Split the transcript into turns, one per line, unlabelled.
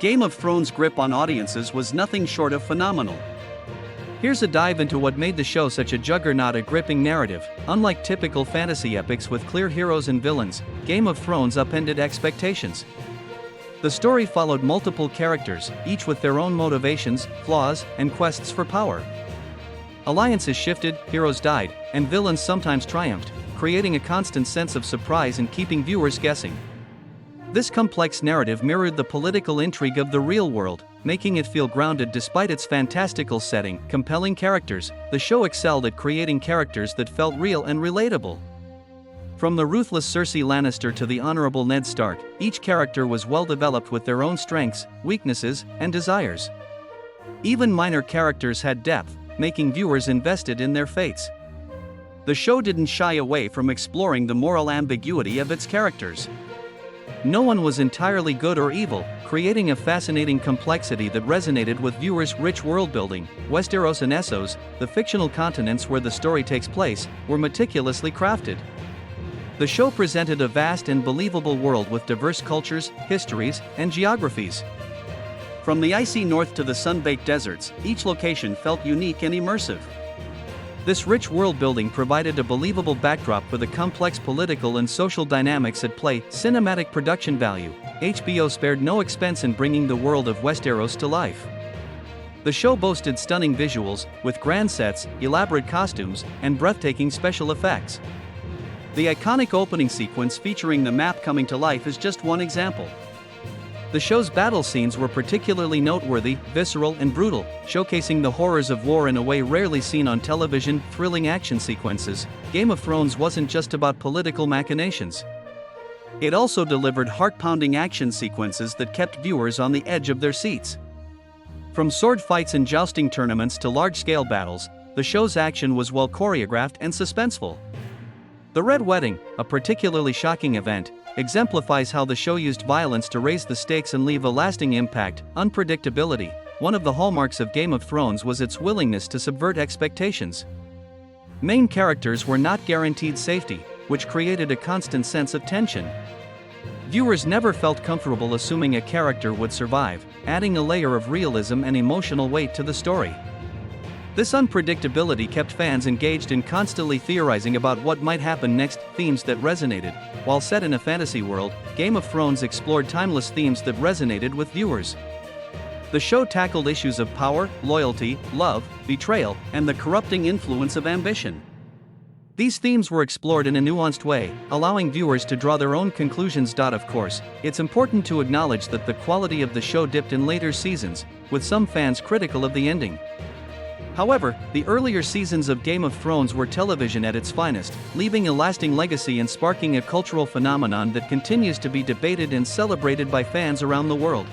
Game of Thrones' grip on audiences was nothing short of phenomenal. Here's a dive into what made the show such a juggernaut: a gripping narrative. Unlike typical fantasy epics with clear heroes and villains, Game of Thrones upended expectations. The story followed multiple characters, each with their own motivations, flaws, and quests for power. Alliances shifted, heroes died, and villains sometimes triumphed, creating a constant sense of surprise and keeping viewers guessing. This complex narrative mirrored the political intrigue of the real world, making it feel grounded despite its fantastical setting. Compelling characters. The show excelled at creating characters that felt real and relatable. From the ruthless Cersei Lannister to the honorable Ned Stark, each character was well developed with their own strengths, weaknesses, and desires. Even minor characters had depth, making viewers invested in their fates. The show didn't shy away from exploring the moral ambiguity of its characters. No one was entirely good or evil, creating a fascinating complexity that resonated with viewers. Rich worldbuilding. Westeros and Essos, the fictional continents where the story takes place, were meticulously crafted. The show presented a vast and believable world with diverse cultures, histories, and geographies. From the icy north to the sun-baked deserts, each location felt unique and immersive. This rich world-building provided a believable backdrop for the complex political and social dynamics at play. Cinematic production value. HBO spared no expense in bringing the world of Westeros to life. The show boasted stunning visuals, with grand sets, elaborate costumes, and breathtaking special effects. The iconic opening sequence featuring the map coming to life is just one example. The show's battle scenes were particularly noteworthy, visceral, and brutal, showcasing the horrors of war in a way rarely seen on television. Thrilling action sequences. Game of Thrones wasn't just about political machinations. It also delivered heart-pounding action sequences that kept viewers on the edge of their seats. From sword fights and jousting tournaments to large-scale battles, the show's action was well choreographed and suspenseful. The Red Wedding, a particularly shocking event, exemplifies how the show used violence to raise the stakes and leave a lasting impact. Unpredictability. One of the hallmarks of Game of Thrones was its willingness to subvert expectations. Main characters were not guaranteed safety, which created a constant sense of tension. Viewers never felt comfortable assuming a character would survive, adding a layer of realism and emotional weight to the story. This unpredictability kept fans engaged in constantly theorizing about what might happen next. Themes that resonated. While set in a fantasy world, Game of Thrones explored timeless themes that resonated with viewers. The show tackled issues of power, loyalty, love, betrayal, and the corrupting influence of ambition. These themes were explored in a nuanced way, allowing viewers to draw their own conclusions. Of course, it's important to acknowledge that the quality of the show dipped in later seasons, with some fans critical of the ending. However, the earlier seasons of Game of Thrones were television at its finest, leaving a lasting legacy and sparking a cultural phenomenon that continues to be debated and celebrated by fans around the world.